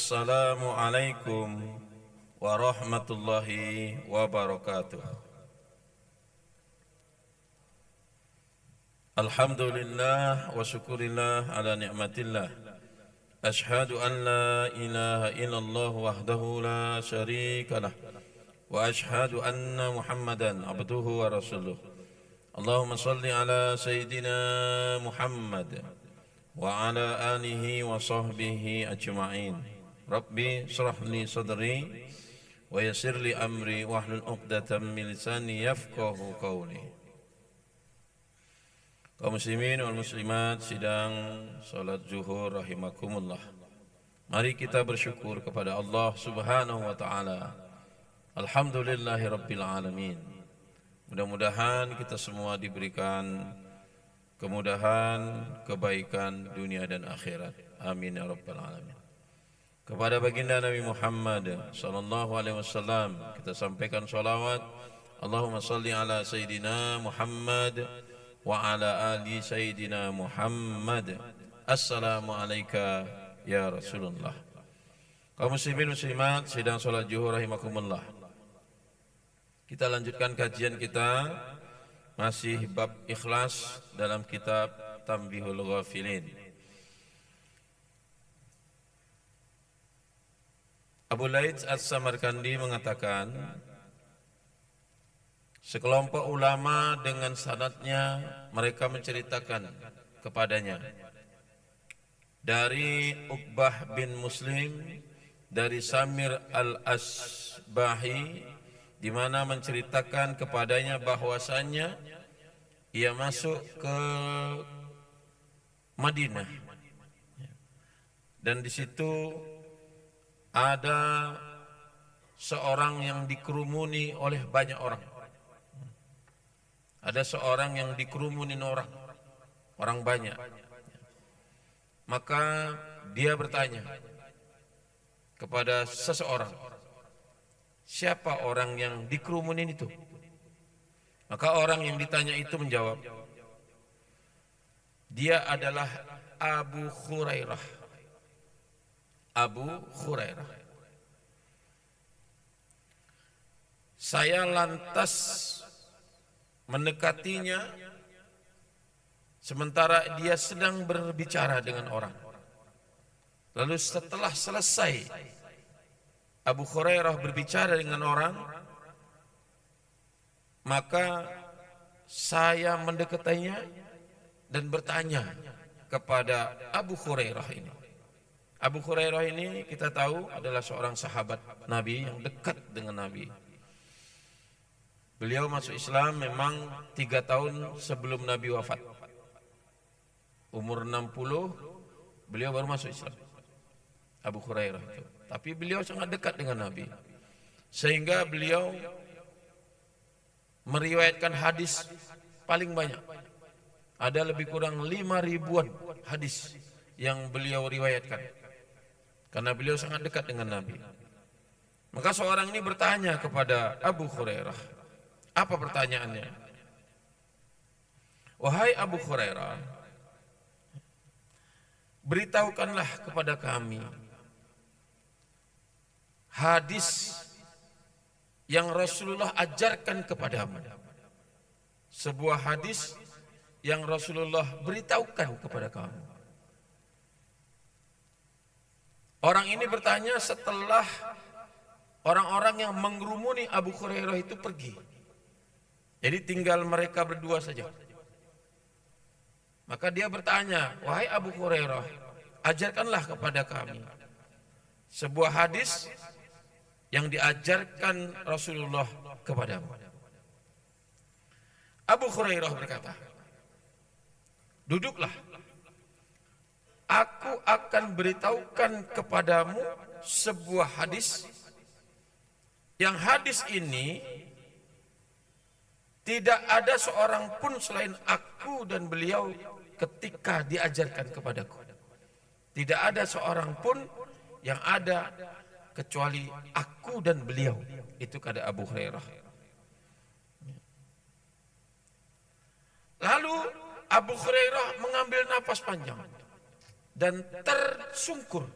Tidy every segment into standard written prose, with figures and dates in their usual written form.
Assalamualaikum warahmatullahi wabarakatuh. Alhamdulillah wa syukurillah ala ni'matillah. Ashhadu an la ilaha illallah wahdahu la syarika lah. Wa ashhadu anna Muhammadan abduhu wa rasuluh. Allahumma salli ala Sayyidina Muhammad wa ala alihi wa sahbihi ajma'in. Rabbi shrah li sadri wa yassir li amri wahlul 'uqdatam min lisani yafqahu qawli. Kaum muslimin wal muslimat sidang salat zuhur rahimakumullah. Mari kita bersyukur kepada Allah Subhanahu wa taala. Alhamdulillahi rabbil alamin. Mudah-mudahan kita semua diberikan kemudahan, kebaikan dunia dan akhirat. Amin ya rabbal alamin. Kepada baginda Nabi Muhammad sallallahu alaihi wasallam kita sampaikan salawat. Allahumma salli ala Sayyidina Muhammad wa ala ali Sayyidina Muhammad. Assalamu alayka ya Rasulullah. Kaum muslimin muslimat sidang salat zuhur rahimakumullah. Kita lanjutkan kajian kita masih bab ikhlas dalam kitab Tanbihul Ghafilin. Abu Laits As-Samarkandi mengatakan, sekelompok ulama dengan sanadnya mereka menceritakan kepadanya dari Uqbah bin Muslim dari Samir al-Asbahi, di mana menceritakan kepadanya bahwasannya ia masuk ke Madinah dan di situ ada seorang yang dikerumuni oleh banyak orang. Ada seorang yang dikerumuni orang banyak. Maka dia bertanya kepada seseorang, siapa orang yang dikerumunin itu? Maka orang yang ditanya itu menjawab, dia adalah Abu Hurairah. Abu Hurairah. Saya lantas mendekatinya sementara dia sedang berbicara dengan orang. Lalu setelah selesai Abu Hurairah berbicara dengan orang, maka saya mendekatinya dan bertanya kepada Abu Hurairah ini. Abu Hurairah ini kita tahu adalah seorang sahabat Nabi yang dekat dengan Nabi. Beliau masuk Islam memang 3 tahun sebelum Nabi wafat. Umur 60 beliau baru masuk Islam. Abu Hurairah itu. Tapi beliau sangat dekat dengan Nabi. Sehingga beliau meriwayatkan hadis paling banyak. Ada lebih kurang 5.000-an hadis yang beliau riwayatkan. Karena beliau sangat dekat dengan Nabi. Maka seorang ini bertanya kepada Abu Hurairah. Apa pertanyaannya? Wahai Abu Hurairah, beritahukanlah kepada kami hadis yang Rasulullah ajarkan kepadamu. Sebuah hadis yang Rasulullah beritahukan kepada kamu. Orang ini bertanya setelah orang-orang yang mengerumuni Abu Hurairah itu pergi. Jadi tinggal mereka berdua saja. Maka dia bertanya, wahai Abu Hurairah, ajarkanlah kepada kami sebuah hadis yang diajarkan Rasulullah kepadamu. Abu Hurairah berkata, duduklah. Aku akan beritahukan kepadamu sebuah hadis yang hadis ini tidak ada seorang pun selain aku dan beliau ketika diajarkan kepadaku. Tidak ada seorang pun yang ada kecuali aku dan beliau. Itu kata Abu Hurairah. Lalu Abu Hurairah mengambil nafas panjang dan tersungkur.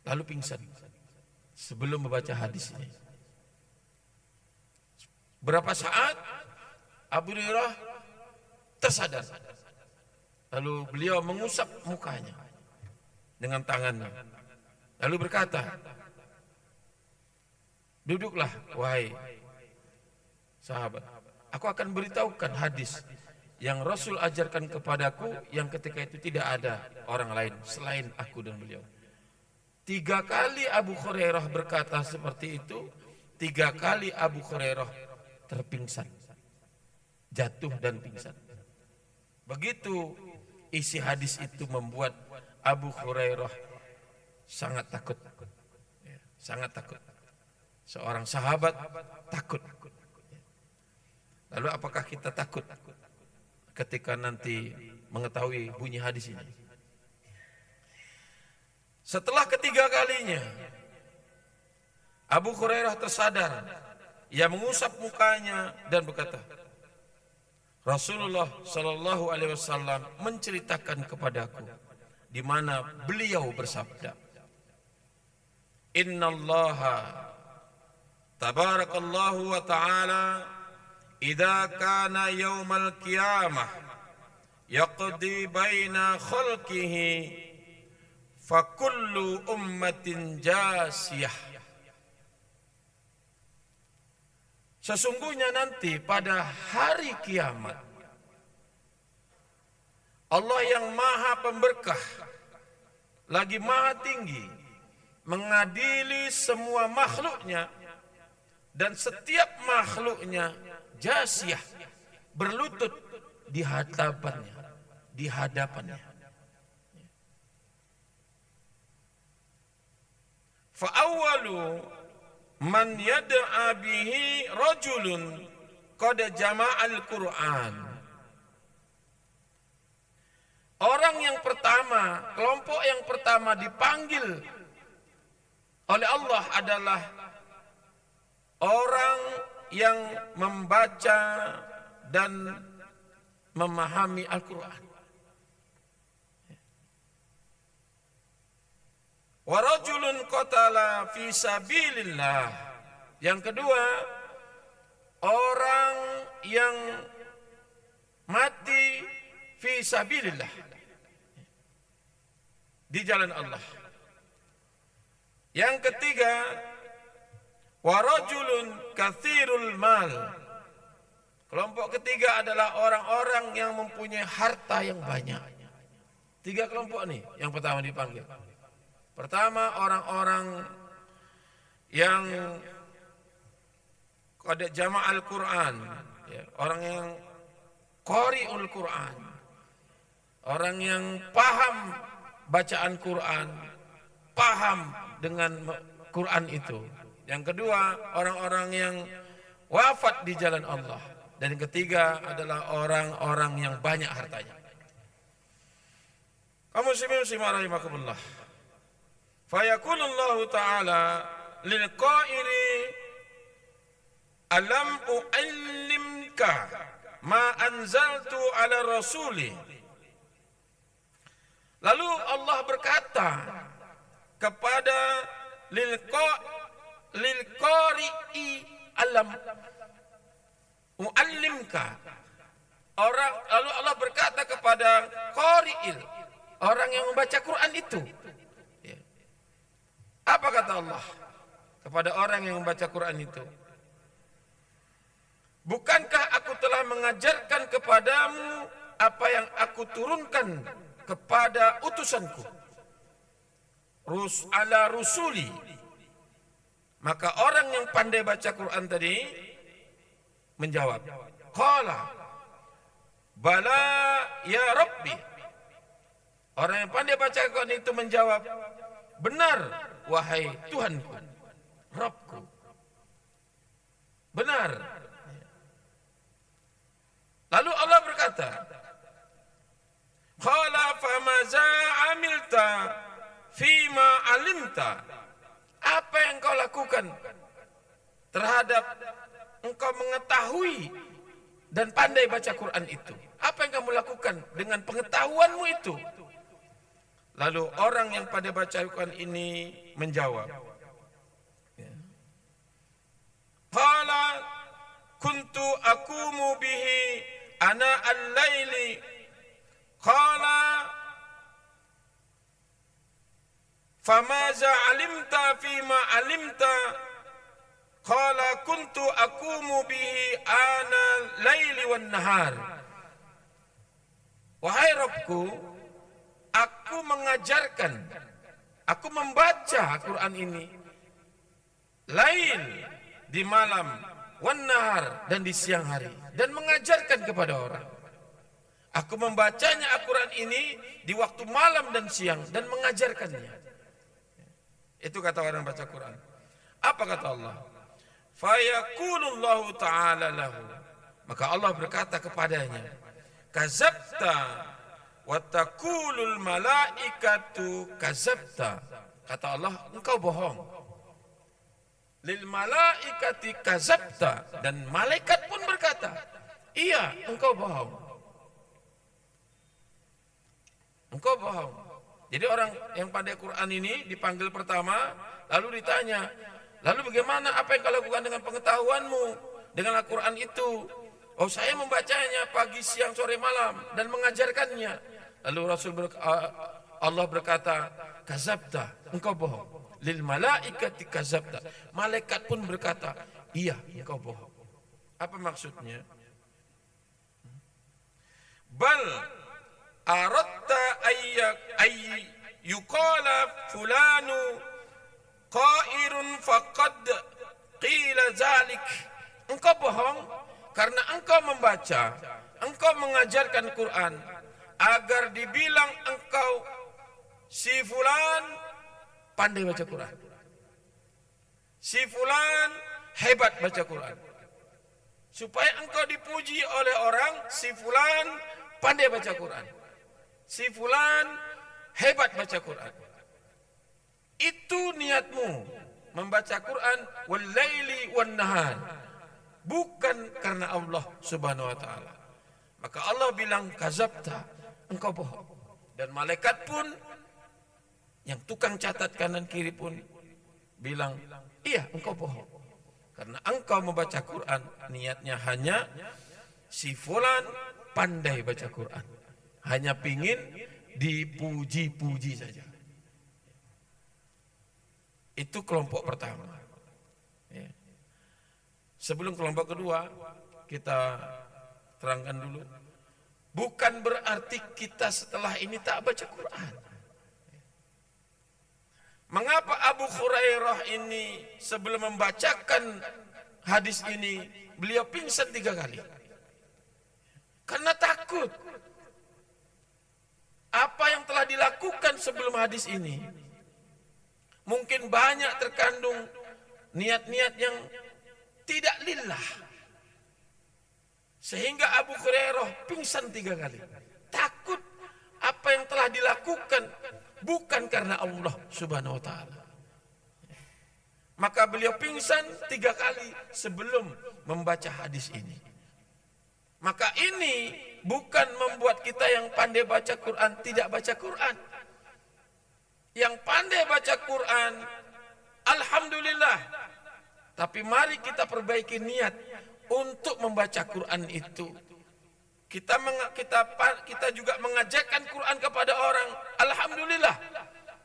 lalu pingsan sebelum membaca hadis ini. Berapa saat Abu Hurairah tersadar. Lalu beliau mengusap mukanya dengan tangannya. Lalu berkata, duduklah wahai sahabat. Aku akan beritahukan hadis yang Rasul ajarkan kepadaku yang ketika itu tidak ada orang lain selain aku dan beliau. 3 kali Abu Hurairah berkata seperti itu, 3 kali Abu Hurairah terpingsan, jatuh dan pingsan. Begitu isi hadis itu membuat Abu Hurairah sangat takut, sangat takut. Seorang sahabat takut. Lalu apakah kita takut ketika nanti mengetahui bunyi hadis ini? Setelah ketiga kalinya Abu Hurairah tersadar. Ia mengusap mukanya dan berkata, Rasulullah Shallallahu Alaihi Wasallam menceritakan kepadaku di mana beliau bersabda, Innallaha tabarakallahu wa ta'ala idza kana yaumal qiyamah yaqdi baina khalqihi fa kullu ummatin jasiyah. Sesungguhnya nanti pada hari kiamat Allah yang maha pemberkah lagi maha tinggi mengadili semua makhluknya, dan setiap makhluknya jasiyah, berlutut di hadapannya, di hadapannya. Fa awwalu man yad'a bihi rajulun qad jama'al Qur'an. Orang yang pertama, kelompok yang pertama dipanggil oleh Allah adalah orang yang membaca dan memahami Al-Quran. Wa rajulun qatala fi sabilillah. Yang kedua, orang yang mati fi sabilillah, di jalan Allah. Yang ketiga, wa rajulun katsirul mal. Kelompok ketiga adalah orang-orang yang mempunyai harta yang banyak. 3 kelompok nih yang pertama dipanggil. Pertama, orang-orang yang qad jama'al Qur'an, ya, orang yang qari'ul Qur'an, orang yang paham bacaan Qur'an, paham dengan Qur'an itu. Yang kedua, orang-orang yang wafat di jalan Allah. Dan yang ketiga adalah orang-orang yang banyak hartanya. Kaum muslimin muslimat rahimakumullah. Fayaqulullahu ta'ala lil qaili alam u'allimka ma anzaltu ala rasuli. Lalu Allah berkata kepada lil qari'i alam u'allimka. Lalu Allah berkata kepada qari'il, orang yang membaca Quran itu. Apa kata Allah kepada orang yang membaca Quran itu? Bukankah aku telah mengajarkan kepadamu apa yang aku turunkan kepada utusanku? Ala rusuli. Maka orang yang pandai baca Quran tadi menjawab, qala bala ya Rabbi. Orang yang pandai baca Quran itu menjawab, benar wahai Tuhanku, Rabbku. Benar. Lalu Allah berkata, qala famaza amilta fima alimta. Apa yang kau lakukan terhadap engkau mengetahui dan pandai baca Quran itu? Apa yang kamu lakukan dengan pengetahuanmu itu? Lalu orang yang pada baca Al-Quran ini menjawab, qala kuntu akumu bihi ana al-laili qala famaza alimta fima alimta qala kuntu akumu bihi ana laili wan nahar. Wahai Rabbku, aku mengajarkan, aku membaca Al-Quran ini lail di malam, wan nahar dan di siang hari, dan mengajarkan kepada orang. Aku membacanya Al-Quran ini di waktu malam dan siang dan mengajarkannya. Itu kata orang baca Quran. Apa kata Allah? Fayaqulullahu ta'ala lahu. Maka Allah berkata kepadanya, kazabta wa taqulul malaikatu kazabta. Kata Allah, engkau bohong. Lil malaikati kazabta, dan malaikat pun berkata, iya, engkau bohong. Engkau bohong. Jadi orang yang pandai Quran ini dipanggil pertama, lalu ditanya, lalu bagaimana, apa yang kau lakukan dengan pengetahuanmu dengan Al-Quran itu? Oh, saya membacanya pagi, siang, sore, malam dan mengajarkannya. Lalu Allah berkata, kazabta, engkau bohong. Lil malaikati kazabta. Malaikat pun berkata, iya, engkau bohong. Apa maksudnya? Bal aratta ay yuqala fulanu qairun faqad qila zalik. Engkau bohong karena engkau membaca, engkau mengajarkan Quran agar dibilang engkau si fulan pandai baca Quran, si fulan hebat baca Quran, supaya engkau dipuji oleh orang, si fulan pandai baca Quran, si fulan hebat baca Quran. Itu niatmu membaca Quran wal laili wan nahar, bukan karena Allah Subhanahu wa taala. Maka Allah bilang kazabta, engkau bohong. Dan malaikat pun yang tukang catat kanan kiri pun bilang, iya, engkau bohong. Karena engkau membaca Quran niatnya hanya si fulan pandai baca Quran, hanya pingin dipuji-puji saja. Itu kelompok pertama. Ya. Sebelum kelompok kedua, kita terangkan dulu. Bukan berarti kita setelah ini tak baca Quran. Mengapa Abu Hurairah ini sebelum membacakan hadis ini, beliau pingsan 3 kali? Karena takut. Apa yang telah dilakukan sebelum hadis ini, mungkin banyak terkandung niat-niat yang tidak lillah. Sehingga Abu Hurairah pingsan 3 kali. Takut apa yang telah dilakukan bukan karena Allah Subhanahu wa taala. Maka beliau pingsan 3 kali sebelum membaca hadis ini. Maka ini bukan membuat kita yang pandai baca Quran tidak baca Quran. Yang pandai baca Quran, alhamdulillah. Tapi mari kita perbaiki niat untuk membaca Quran itu. Kita juga mengajarkan Quran kepada orang, alhamdulillah.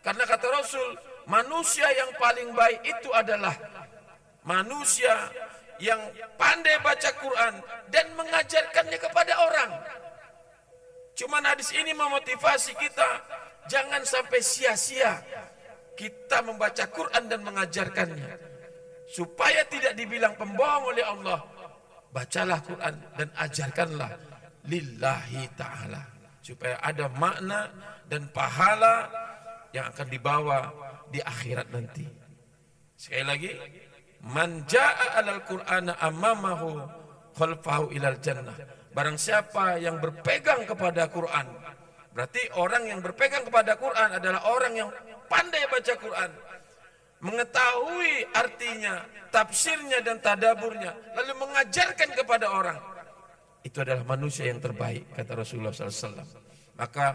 Karena kata Rasul, manusia yang paling baik itu adalah manusia yang pandai baca Quran dan mengajarkannya kepada orang. Cuman hadis ini memotivasi kita, jangan sampai sia-sia kita membaca Quran dan mengajarkannya. Supaya tidak dibilang pembohong oleh Allah, bacalah Quran dan ajarkanlah lillahi ta'ala. Supaya ada makna dan pahala yang akan dibawa di akhirat nanti. Sekali lagi, man jaa alal Qur'ana amamahu khalfahu ilal jannah. Barang siapa yang berpegang kepada Quran, berarti orang yang berpegang kepada Quran adalah orang yang pandai baca Quran, mengetahui artinya, tafsirnya dan tadaburnya, lalu mengajarkan kepada orang. Itu adalah manusia yang terbaik, kata Rasulullah SAW. Maka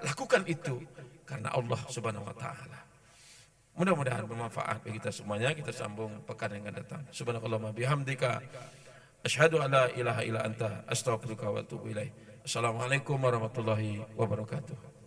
lakukan itu, karena Allah Subhanahu wa taala. Mudah-mudahan bermanfaat bagi kita semuanya. Kita sambung pekan yang akan datang. Subhanakallahumma bihamdika asyhadu an la ilaha illa anta astaghfiruka wa atubu ilaik. Assalamualaikum warahmatullahi wabarakatuh.